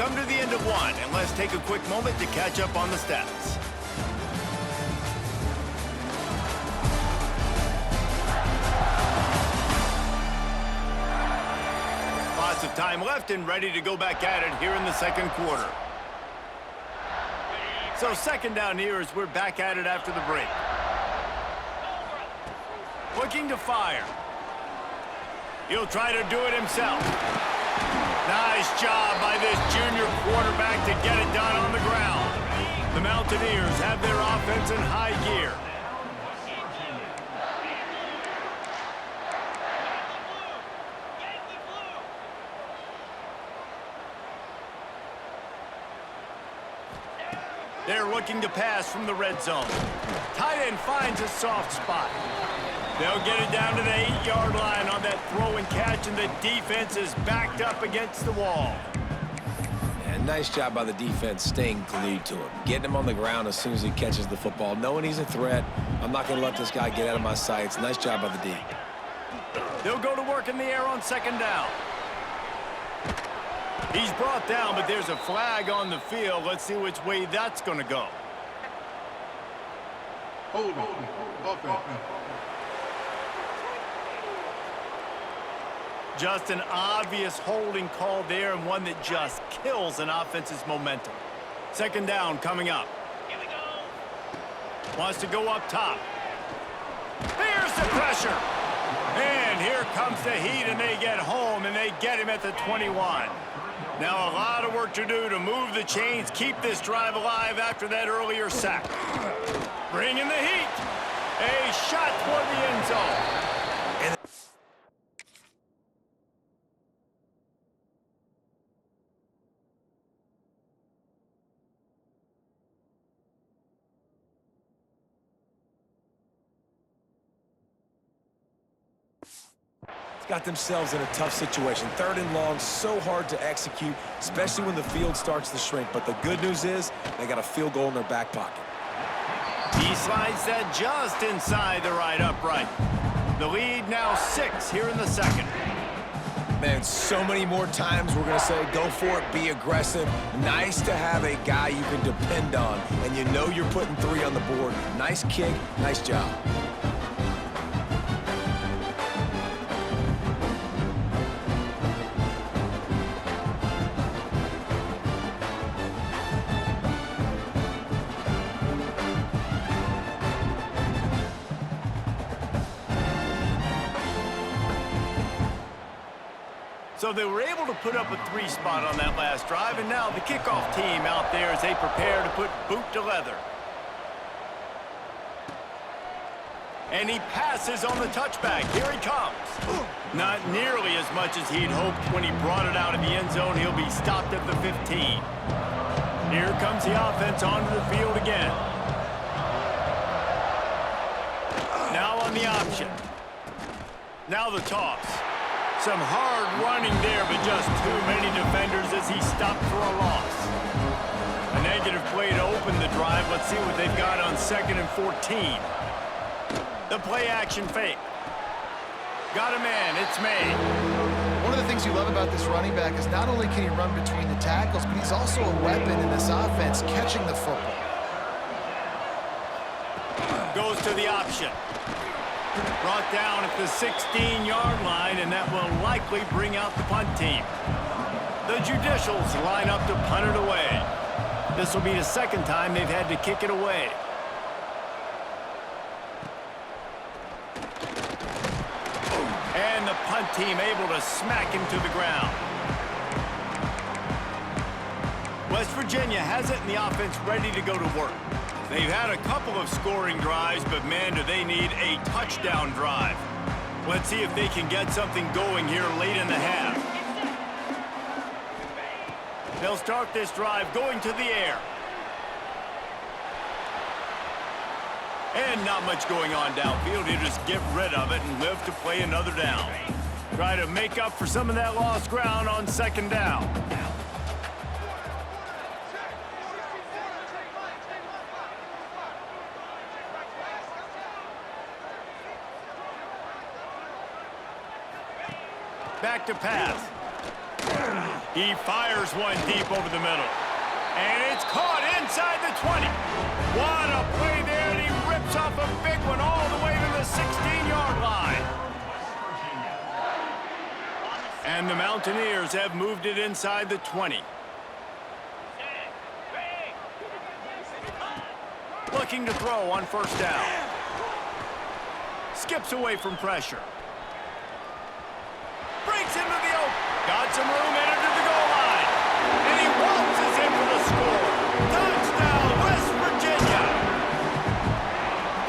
come to the end of one, and let's take a quick moment to catch up on the stats. Lots of time left and ready to go back at it here in the second quarter. So second down here as we're back at it after the break. Looking to fire. He'll try to do it himself. Nice job by this junior quarterback to get it done on the ground. The Mountaineers have their offense in high gear. They're looking to pass from the red zone. Tight end finds a soft spot. They'll get it down to the 8-yard line on that throw and catch, and the defense is backed up against the wall. And nice job by the defense staying glued to him. Getting him on the ground as soon as he catches the football. Knowing he's a threat, I'm not going to let this guy get out of my sights. Nice job by the D. They'll go to work in the air on second down. He's brought down, but there's a flag on the field. Let's see which way that's going to go. Hold on. Just an obvious holding call there, and one that just kills an offense's momentum. Second down coming up. Here we go. Wants to go up top. There's the pressure. And here comes the heat, and they get home, and they get him at the 21. Now a lot of work to do to move the chains, keep this drive alive after that earlier sack. Bring in the heat. A shot toward the end zone. Got themselves in a tough situation. Third and long, so hard to execute, especially when the field starts to shrink. But the good news is they got a field goal in their back pocket. He slides that just inside the right upright. The lead now 6 here in the second. Man, so many more times we're going to say, go for it, be aggressive. Nice to have a guy you can depend on, and you know you're putting 3 on the board. Nice kick, nice job. So they were able to put up a 3 spot on that last drive, and now the kickoff team out there as they prepare to put boot to leather. And he passes on the touchback. Here he comes. Not nearly as much as he'd hoped when he brought it out of the end zone. He'll be stopped at the 15. Here comes the offense onto the field again. Now on the option. Now the toss. Some hard running there, but just too many defenders as he stopped for a loss. A negative play to open the drive. Let's see what they've got on 2nd and 14. The play action fake. Got a man, it's made. One of the things you love about this running back is not only can he run between the tackles, but he's also a weapon in this offense, catching the football. Goes to the option. Brought down at the 16-yard line, and that will likely bring out the punt team. The Judicials line up to punt it away. This will be the second time they've had to kick it away. And the punt team able to smack him to the ground. West Virginia has it, and the offense ready to go to work. They've had a couple of scoring drives, but man, do they need a touchdown drive. Let's see if they can get something going here late in the half. They'll start this drive going to the air. And not much going on downfield. You just get rid of it and live to play another down. Try to make up for some of that lost ground on second down. Back to pass. He fires one deep over the middle. And it's caught inside the 20. What a play there, and he rips off a big one all the way to the 16-yard line. And the Mountaineers have moved it inside the 20. Looking to throw on first down. Skips away from pressure. Breaks into the open. Got some room in into the goal line. And he waltzes in for the score. Touchdown, West Virginia.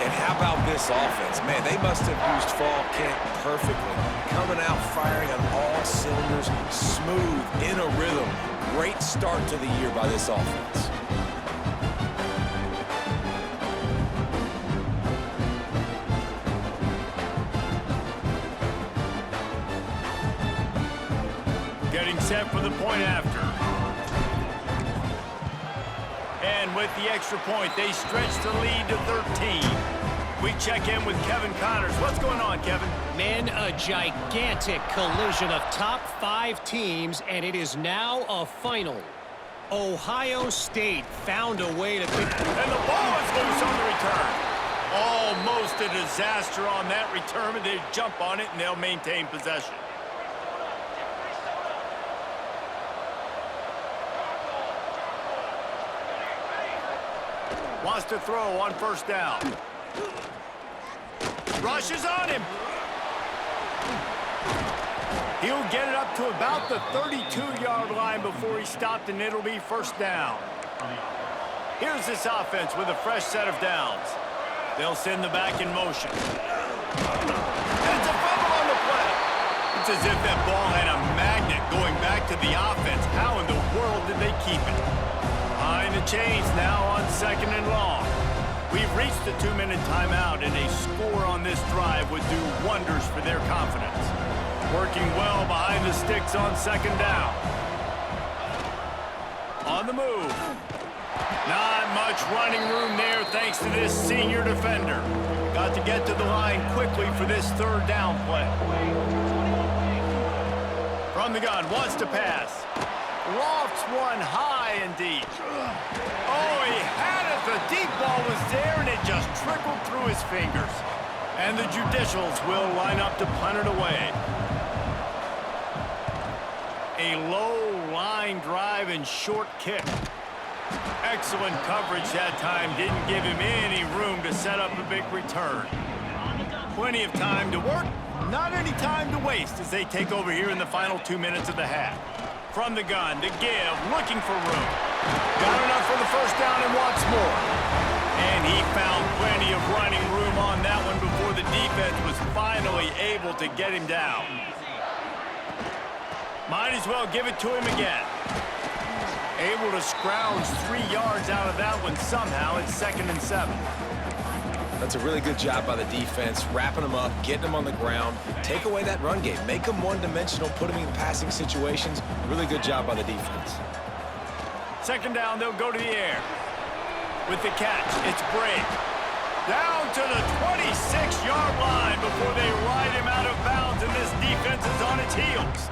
And how about this offense? Man, they must have used fall camp perfectly. Coming out firing on all cylinders, smooth, in a rhythm. Great start to the year by this offense. Getting set for the point after. And with the extra point, they stretch the lead to 13. We check in with Kevin Connors. What's going on, Kevin? Men, a gigantic collision of top 5 teams, and it is now a final. Ohio State found a way to pick. And the ball is loose on the return. Almost a disaster on that return, but they jump on it and they'll maintain possession. Wants to throw on first down. Rushes on him. He'll get it up to about the 32-yard line before he stopped, and it'll be first down. Here's this offense with a fresh set of downs. They'll send the back in motion. And it's a fumble on the play. It's as if that ball had a magnet going back to the offense. How in the world did they keep it? Behind the chains now on second and long. We've reached the 2-minute timeout, and a score on this drive would do wonders for their confidence. Working well behind the sticks on second down. On the move. Not much running room there thanks to this senior defender. Got to get to the line quickly for this third down play. From the gun, wants to pass. Lofts one high and deep. Oh, he had it. The deep ball was there, and it just trickled through his fingers. And the Judicials will line up to punt it away. A low line drive and short kick. Excellent coverage that time. Didn't give him any room to set up a big return. Plenty of time to work. Not any time to waste as they take over here in the final 2 minutes of the half. From the gun, to give, looking for room. Got enough for the first down and wants more. And he found plenty of running room on that one before the defense was finally able to get him down. Might as well give it to him again. Able to scrounge 3 yards out of that one somehow. It's 2nd and 7. That's a really good job by the defense, wrapping them up, getting them on the ground. Take away that run game. Make them one-dimensional, put them in passing situations. Really good job by the defense. Second down, they'll go to the air. With the catch, it's Brake. Down to the 26-yard line before they ride him out of bounds, and this defense is on its heels.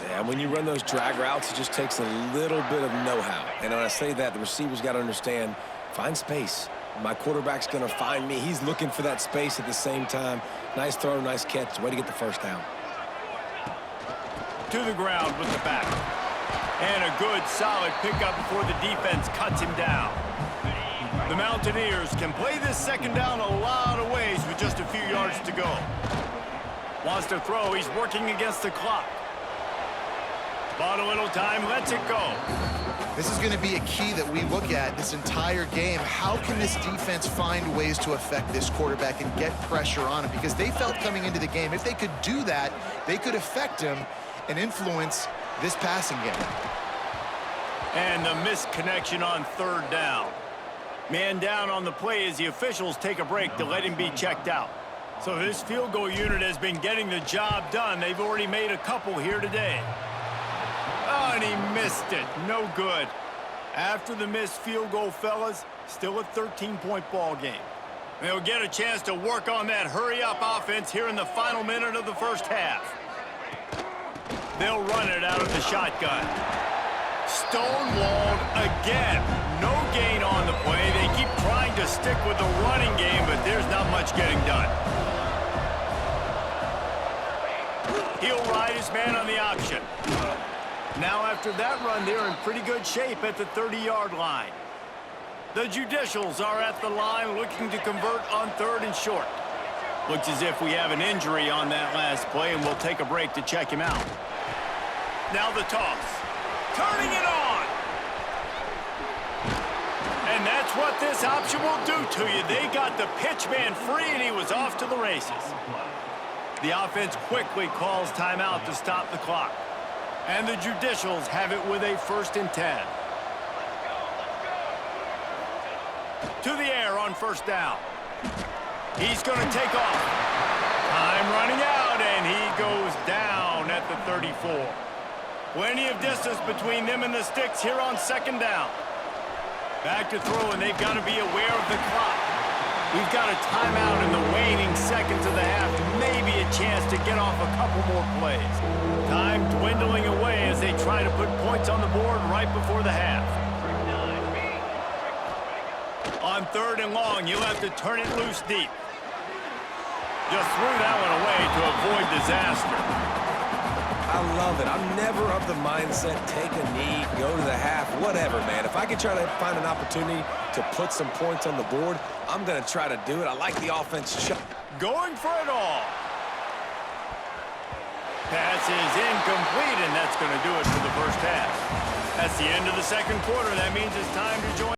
Yeah, when you run those drag routes, it just takes a little bit of know-how. And when I say that, the receivers got to understand, find space. My quarterback's going to find me. He's looking for that space at the same time. Nice throw, nice catch. Way to get the first down. To the ground with the back. And a good, solid pickup before the defense cuts him down. The Mountaineers can play this second down a lot of ways with just a few yards to go. Wants to throw. He's working against the clock. Bought a little time, lets it go. This is going to be a key that we look at this entire game. How can this defense find ways to affect this quarterback and get pressure on him? Because they felt coming into the game, if they could do that, they could affect him and influence this passing game. And the misconnection on third down. Man down on the play as the officials take a break to let him be checked out. So this field goal unit has been getting the job done. They've already made a couple here today. Oh, and he missed it. No good. After the missed field goal, fellas, still a 13-point ball game. They'll get a chance to work on that hurry-up offense here in the final minute of the first half. They'll run it out of the shotgun. Stonewalled again. No gain on the play. They keep trying to stick with the running game, but there's not much getting done. He'll ride his man on the option. Now after that run, they're in pretty good shape at the 30-yard line. The Judicials are at the line looking to convert on 3rd and short. Looks as if we have an injury on that last play, and we'll take a break to check him out. Now the toss. Turning it on. And that's what this option will do to you. They got the pitch man free, and he was off to the races. The offense quickly calls timeout to stop the clock. And the Judicials have it with a 1st and 10. To the air on 1st down. He's going to take off. Time running out, and he goes down at the 34. Plenty of distance between them and the sticks here on 2nd down. Back to throw, and they've got to be aware of the clock. We've got a timeout in the waning seconds of the half. Maybe a chance to get off a couple more plays. Time dwindling away as they try to put points on the board right before the half. On 3rd and long, you'll have to turn it loose deep. Just threw that one away to avoid disaster. I love it. I'm never of the mindset, take a knee, go to the half, whatever, man. If I can try to find an opportunity to put some points on the board, I'm going to try to do it. I like the offense. Going for it all. Pass is incomplete, and that's going to do it for the 1st half. That's the end of the 2nd quarter. That means it's time to join.